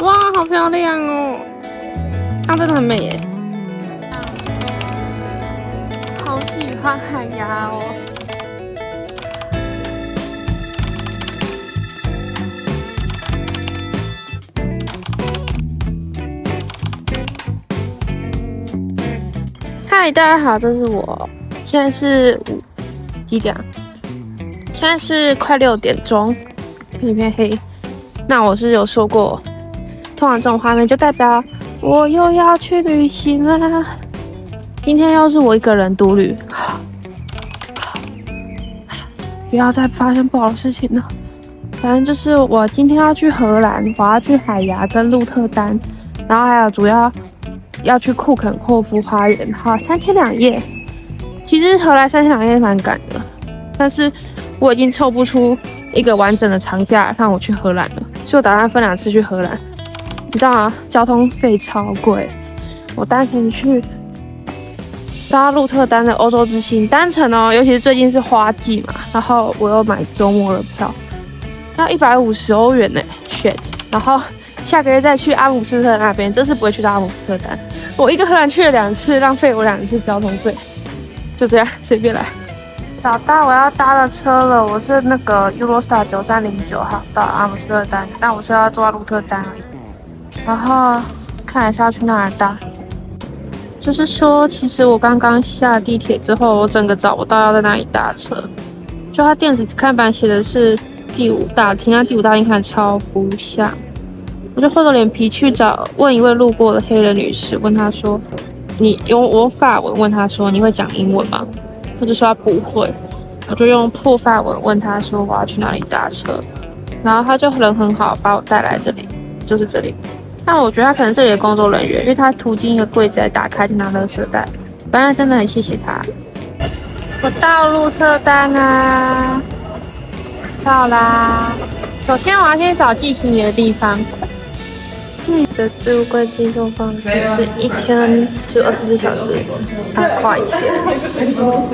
哇，好漂亮哦！它真的很美耶。好喜欢海牙哦。嗨，大家好，这是我。现在是几点啊？现在是快6点钟，天一片黑。那我是有说过，通常这种画面就代表我又要去旅行啦。今天又是我一个人独旅，不要再发生不好的事情了。反正就是我今天要去荷兰，我要去海牙跟鹿特丹，然后还有主要要去库肯霍夫花园，好，3天2夜。其实荷兰3天2夜蛮赶的，但是我已经凑不出一个完整的长假让我去荷兰了，所以我打算分2次去荷兰。你知道吗？交通费超贵，我单程去搭鹿特丹的欧洲之星单程哦，尤其是最近是花季嘛，然后我又买周末的票，要150欧元呢 ，shit！ 然后下个月再去阿姆斯特丹那边，这次不会去到阿姆斯特丹。我一个荷兰去了2次，浪费我2次交通费，就这样随便来。找到我要搭的车了，我是那个 Eurostar 9309号到阿姆斯特丹，但我是要坐到鹿特丹而已。然后看来是要去那儿搭。就是说，其实我刚刚下地铁之后，我整个找不到要在哪里搭车。就它电子看板写的是第5大厅，那第5大厅看超不像。我就厚着脸皮去问一位路过的黑人女士，问她说：“你用我法文问她说你会讲英文吗？”她就说她不会。我就用破法文问她说我要去哪里搭车，然后她就人很好，把我带来这里，就是这里。但我觉得他可能这里的工作人员，因为他途经一个柜子来打开就拿垃圾袋，反正真的很谢谢他。我到鹿特丹啦，到啦。首先我要先找寄行李的地方。的置物柜寄送方式是1天就24小时8块钱，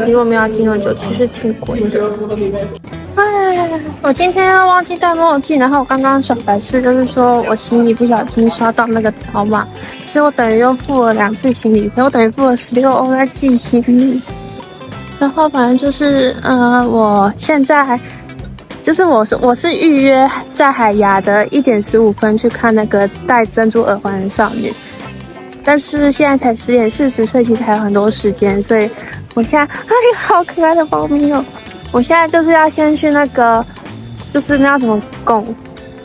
如果没有寄那么久，其实挺贵的。我今天忘记带墨镜，然后我刚刚小白事就是说我行李不小心刷到那个条码，所以我等于又付了2次行李费，我等于付了16欧在寄行李。然后反正就是我现在就是我是预约在海牙的1点15分去看那个戴珍珠耳环的少女，但是现在才10点40，所以其实还有很多时间，所以我现在好可爱的猫咪哦！我现在就是要先去那个，就是那叫什么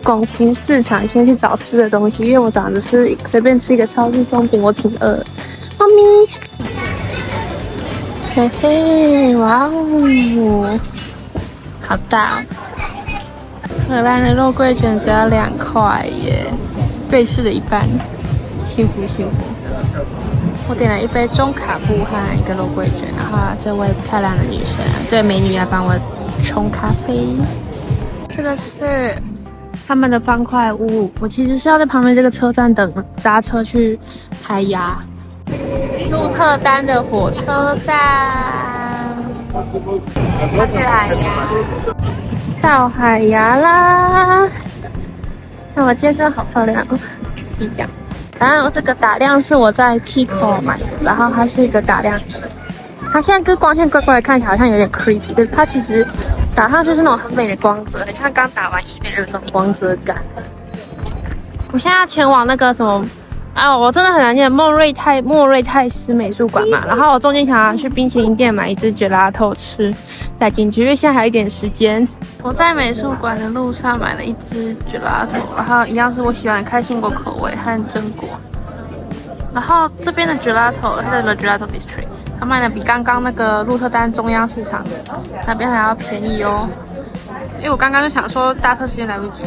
拱形市场，先去找吃的东西，因为我早上随便吃一个超市松饼，我挺饿的。猫咪，嘿嘿，哇哦，好大哦！荷兰的肉桂卷只要2块耶，瑞士的1半，幸福幸福。我点了一杯中卡布和一个肉桂卷，然后这位漂亮的女生，这位美女来帮我冲咖啡。这个是他们的方块屋，我其实是要在旁边这个车站等搭车去海牙。鹿特丹的火车站，要去海牙，到海牙啦！那我今天真的好漂亮哦，自己讲。然后这个打亮是我在 Kiko 买的，然后它是一个打亮仪，它现在跟光线怪怪的，看起来好像有点 creepy， 可是它其实打上就是那种很美的光泽，很像刚打完医美的那种光泽感。我现在要前往那个什么我真的很难念莫瑞泰斯美术馆嘛，然后我中间想要去冰淇淋店买一只 gelato 吃，再进去，因为现在还有一点时间。我在美术馆的路上买了一只 gelato， 然后一样是我喜欢的开心果口味和榛果。然后这边的 gelato， 它的 gelato district， 它卖的比刚刚那个鹿特丹中央市场那边还要便宜哦。因为我刚刚就想说搭车时间来不及，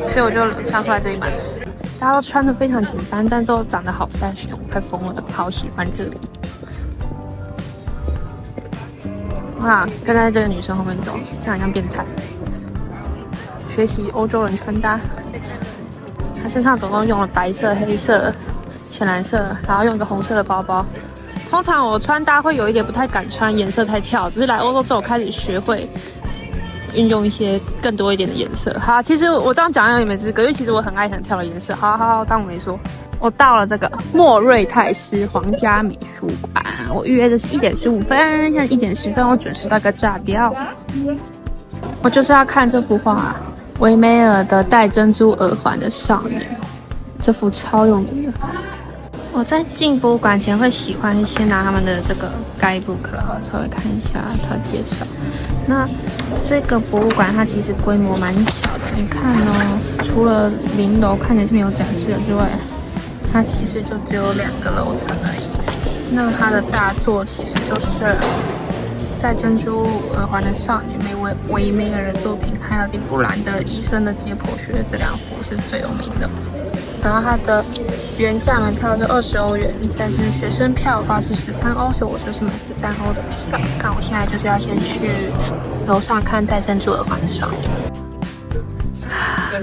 所以我就想出来这里买。大家都穿的非常简单，但都长得好呆熊，快疯了，好喜欢这里。哇，跟在这个女生后面走，这样很像变态。学习欧洲人穿搭，她身上总共用了白色、黑色、浅蓝色，然后用一个红色的包包。通常我穿搭会有一点不太敢穿，颜色太跳，只是来欧洲之后开始学会运用一些更多一点的颜色。好，其实我这样讲也没资格，因为其实我很爱很挑的颜色。好，当我没说。我到了这个莫瑞泰斯皇家美术馆，我预约的是1点15分，现在1点10分，我准时到个炸掉。我就是要看这幅画，维梅尔的戴珍珠耳环的少女，这幅超有名的。我在进博物馆前会喜欢先拿他们的这个 guidebook， 然后稍微看一下它介绍。那这个博物馆它其实规模蛮小的，你看哦，除了0楼看起来是没有展示的之外，它其实就只有2个楼层而已。那它的大作其实就是戴珍珠耳环的少女维梅尔的作品，还有林布兰的医生的解剖学，这2幅是最有名的。然后它的原价门票是20欧元，但是学生票的话是13欧，所以我就是买13欧的票。看我现在就是要先去楼上看戴珍珠耳环的少女。就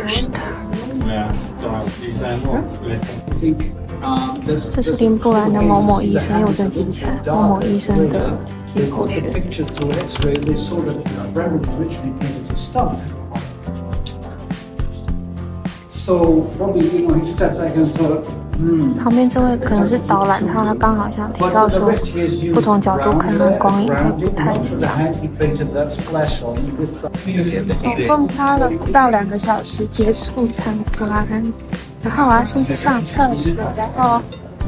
是它。这是林布兰的某某医生，因为我真的记不起来某某医生的解剖学。旁边这位可能是导览，他刚好像提到说，不同角度看它光影会不太一样。总共花了不到2个小时结束参观，然后我要先去上厕所，然后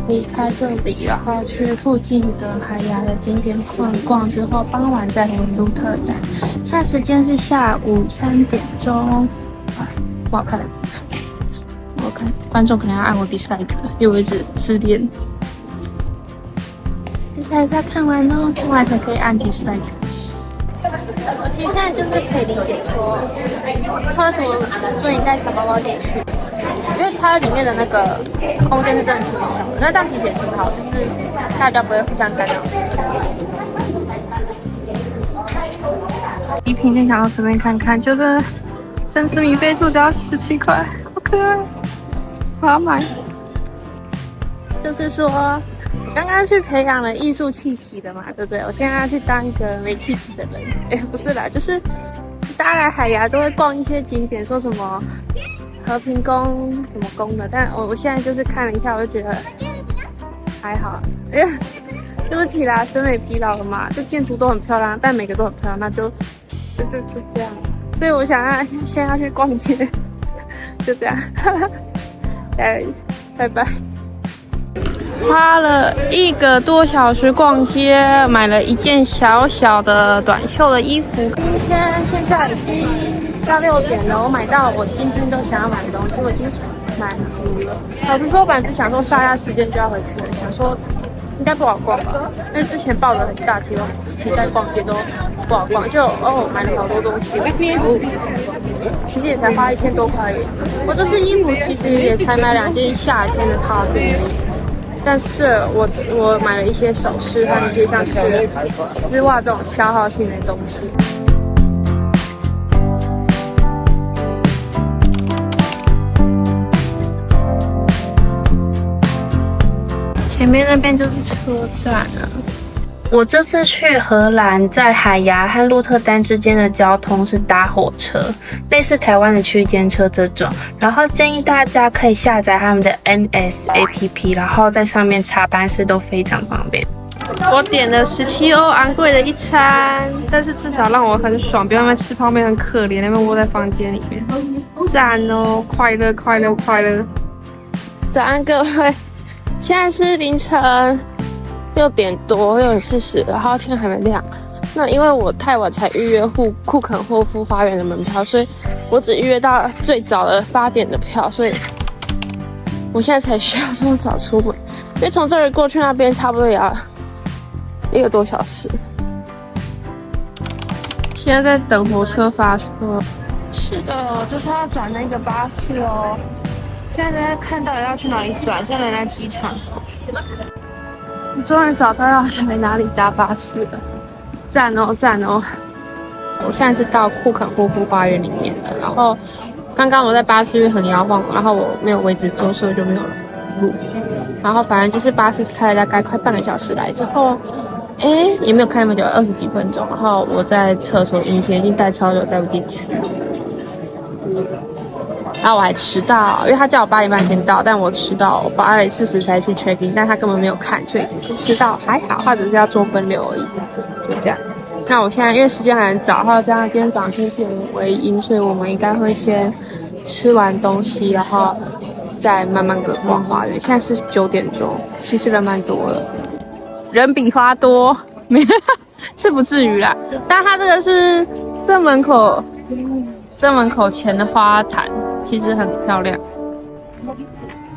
离开这里，然后去附近的海牙的景点逛逛，之后傍晚再回鹿特丹。现在时间是下午3点钟，不好看。我看观众可能要按我 dislike， 因为我一直自恋。dislike 要看完咯，看完才可以按 dislike。我其实现在就是可以理解说，他为什么只准你带小包包进去，因为它里面的那个空间是真的挺小的。那这样其实也挺好，就是大家不会互相干扰。一瓶店想要随便看看，就是珍珠米菲兔只要17块，好可爱。我要买，就是说，刚刚去培养了艺术气息的嘛，对不对？我现在要去当一个没气息的人。不是啦，就是大家来海牙都会逛一些景点，说什么和平宫什么宫的，但我现在就是看了一下，我就觉得还好。对不起啦，审美疲劳了嘛，就建筑都很漂亮，但每个都很漂亮，那就这样。所以我想要先要去逛街，就这样。拜拜。花了1个多小时逛街，买了一件小小的短袖的衣服。现在已经到6点了，我买到我今天都想要买的东西，我已经满足了。老实说，本来是想说杀下时间就要回去了，想说应该不好逛吧，因为之前抱着很大期待逛街都不好逛，就买了好多东西。其实也才花1000多块耶。我这次衣服其实也才买2件夏天的套子而已，但是我买了一些首饰和一些像是丝袜这种消耗性的东西。前面那边就是车站了。我这次去荷兰，在海牙和鹿特丹之间的交通是搭火车，类似台湾的区间车这种。然后建议大家可以下载他们的 NS APP， 然后在上面查班次都非常方便。我点了17欧，昂贵的一餐，但是至少让我很爽，不要那边吃泡面很可怜，那边窝在房间里面。赞哦，快乐快乐快乐！早安各位，现在是凌晨6点多，6点40，然后天还没亮。那因为我太晚才预约库肯霍夫花园的门票，所以我只预约到最早的8点的票，所以我现在才需要这么早出门。因为从这儿过去那边差不多也要1个多小时。现在在等火车发车。是的，就是要转那个巴士哦。现在看到底要去哪里转？现在来机场。我终于找到要去哪里搭巴士了，赞哦赞哦！我现在是到库肯霍夫花园里面的，然后刚刚我在巴士很摇晃，然后我没有位置坐，所以我就没有录。然后反正就是巴士开了大概快半个小时来之后，也没有开那么久，20几分钟。然后我在厕所隐形眼镜戴超久，戴不进去。然后我还迟到，因为他叫我8点半先到，但我迟到，我8点40才去 check in， 但他根本没有看，所以只是迟到还好，他只是要做分流而已，就这样。那我现在因为时间还很早，还有加上今天早上天气很微阴，所以我们应该会先吃完东西，然后再慢慢的逛花园。现在是9点钟，其实人蛮多了，人比花多，是不至于啦。但他这个是正门口前的花坛，其实很漂亮，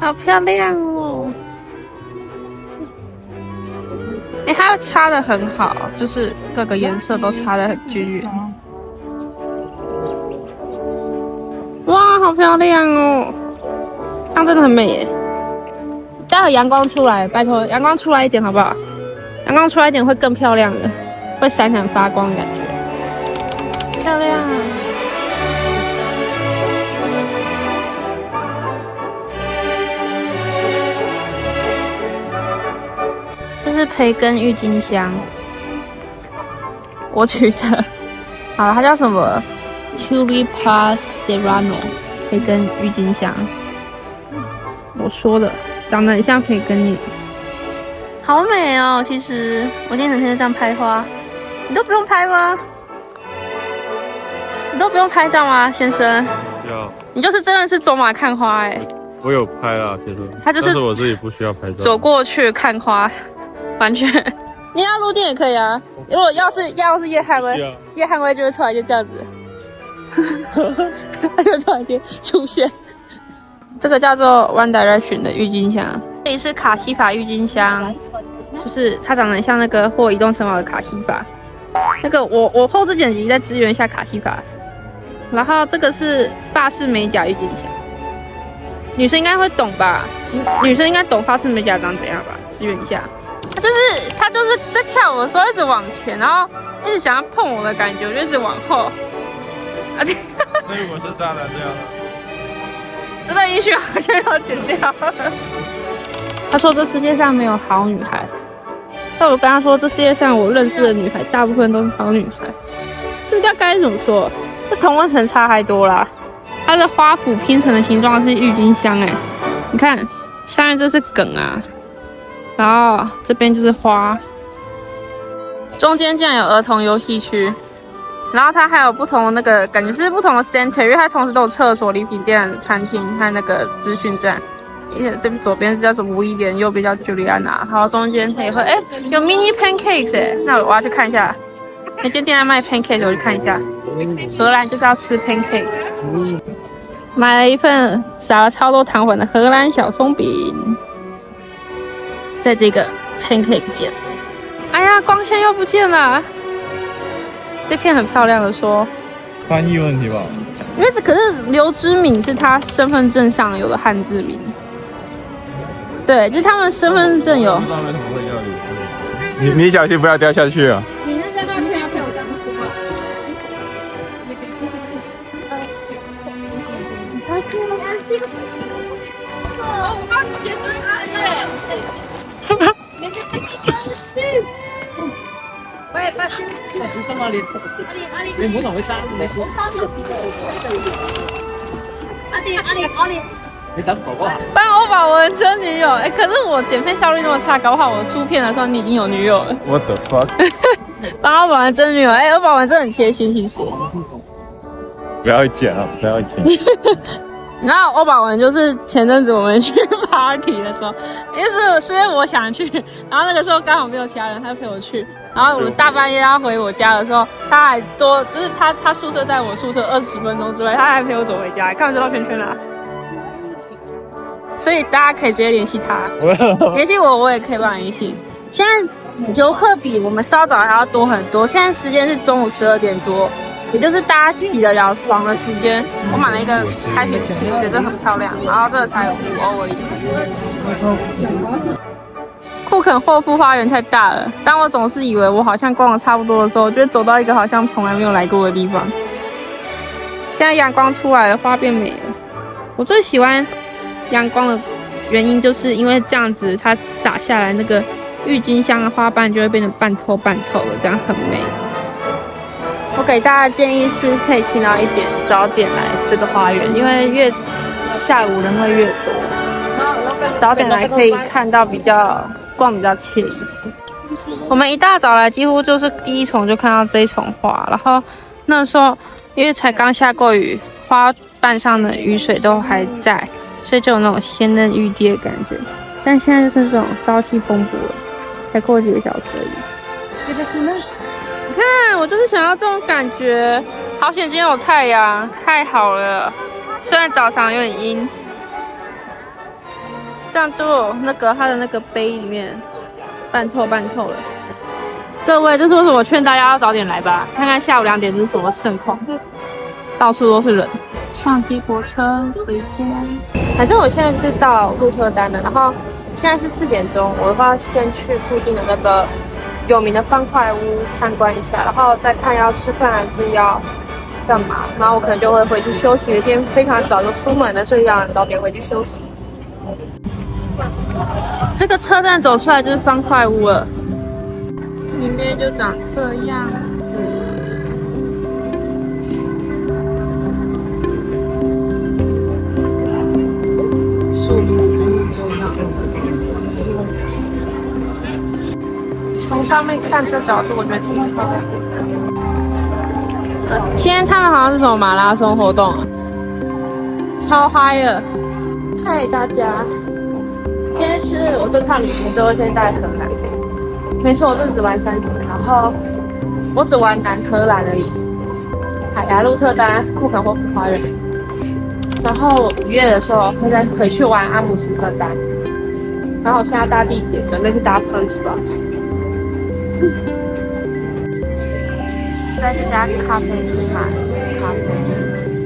好漂亮哦！它插得很好，就是各个颜色都插得很均匀。哇，好漂亮哦！它真的很美耶。待会阳光出来，拜托阳光出来一点好不好？阳光出来一点会更漂亮的，会闪闪发光的感觉，漂亮。这是培根郁金香，我取的。好，它叫什么 ？Tulipa Serrano， 培根郁金香。我说的，长得很像培根叶，好美哦！其实我今天整天就这样拍花，你都不用拍吗？你都不用拍照吗，先生？要。你就是真的是走马看花哎。我有拍啦，其实。他就是我自己不需要拍照。走过去看花。完全，你要入店也可以啊。如果要是叶汉威，叶汉威就会突然间这样子，他就突然间出现。这个叫做 One Direction 的郁金香，这里是卡西法郁金香，就是它长得很像那个霍移动城堡的卡西法。那个我后置剪辑再支援一下卡西法。然后这个是法式美甲郁金香，女生应该会懂吧？女生应该懂法式美甲长怎样吧？支援一下。他就是在跳舞的时候一直往前，然后一直想要碰我的感觉，我就一直往后。那如果是这样的，这段音讯好像要剪掉。他说这世界上没有好女孩，但我跟他说这世界上我认识的女孩大部分都是好女孩。这叫该怎么说？这同温层差太多啦。它的花圃拼成的形状是郁金香你看下面这是梗啊。然后这边就是花，中间竟然有儿童游戏区，然后它还有不同的那个感觉是不同的 center， 因为它同时都有厕所、礼品店、餐厅和那个资讯站。这边左边叫什么威廉，右边叫 Juliana， 然后中间也会有 mini pancakes 那我要去看一下，那间店在卖 pancakes， 我去看一下。荷兰就是要吃 pancake， 买了一份撒了超多糖粉的荷兰小松饼。在这个 pancake 店，哎呀，光线又不见了。这片很漂亮的说，翻译问题吧？因为可是刘之敏是他身份证上有的汉字名，对，就是他们身份证有。你小心不要掉下去啊！你那在那天要陪我当时吗？哦，我帮你写对字。喂，巴士，小心啊你！你唔好同佢爭，你小心。阿你，你等哥哥啊！帮欧宝文真女友，可是我剪片效率那么差，搞不好我出片的时候你已经有女友了。What the fuck？ 帮欧宝文真女友，欧宝文真的很贴心，其实。不要剪啊！不要剪。然后欧宝文就是前阵子我们去 party 的时候，是因为我想去，然后那个时候刚好没有其他人，他陪我去。然后我们大半夜要回我家的时候，他还就是他宿舍在我宿舍20分钟之外，他还陪我走回家，看得到圈圈啦。所以大家可以直接联系他，联系我也可以帮你联系。现在游客比我们稍早还要多很多，现在时间是中午12点多。也就是大家起得了床的时间。我买了一个开瓶器，我觉得很漂亮，然后这个才5欧而已。库肯霍夫花园太大了，但我总是以为我好像逛的差不多的时候，就会走到一个好像从来没有来过的地方。现现在阳光出来了，花变美了。我最喜欢阳光的原因，就是因为这样子，它洒下来那个郁金香的花瓣就会变得半透半透的，这样很美。我给大家的建议是，可以勤劳一点，早点来这个花园，因为下午人会越多，早点来可以看到逛比较惬意。我们一大早来，几乎就是第一丛就看到这一丛花，然后那时候因为才刚下过雨，花瓣上的雨水都还在，所以就有那种鲜嫩欲滴的感觉。但现在就是这种朝气蓬勃了，才过几个小时而已。你看，我就是想要这种感觉。好险今天有太阳，太好了。虽然早上有点阴，这样就有它的那个杯里面半透半透了。各位，这是为什么我劝大家要早点来吧？看看下午2点是什么盛况，到处都是人。上接驳车回家。反正我现在是到鹿特丹了，然后现在是4点钟，我的话先去附近的那个有名的方块屋参观一下，然后再看要吃饭还是要干嘛，然后我可能就会回去休息。今天非常早就出门了，所以要早点回去休息。这个车站走出来就是方块屋了，里面就长这样子。树图就是这样子。从上面看这角度，我觉得挺漂亮的。今天他们好像是什么马拉松活动啊，超嗨的！嗨大家，今天是我这趟旅行最后一天在荷兰。没错，我这只玩3天，然后我只玩南荷兰而已，海牙、鹿特丹、库肯霍夫花园。然后5月的时候会再回去玩阿姆斯特丹。然后我现在搭地铁，准备去搭 Flixbus。在这家咖啡厅买咖啡，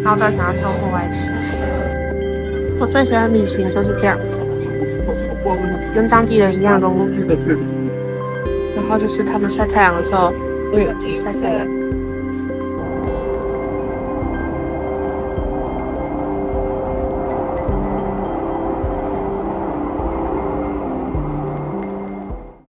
然后再想要送户外吃。我最喜欢旅行就是这样，跟当地人一样融入。然后就是他们晒太阳的时候，我也去晒太阳。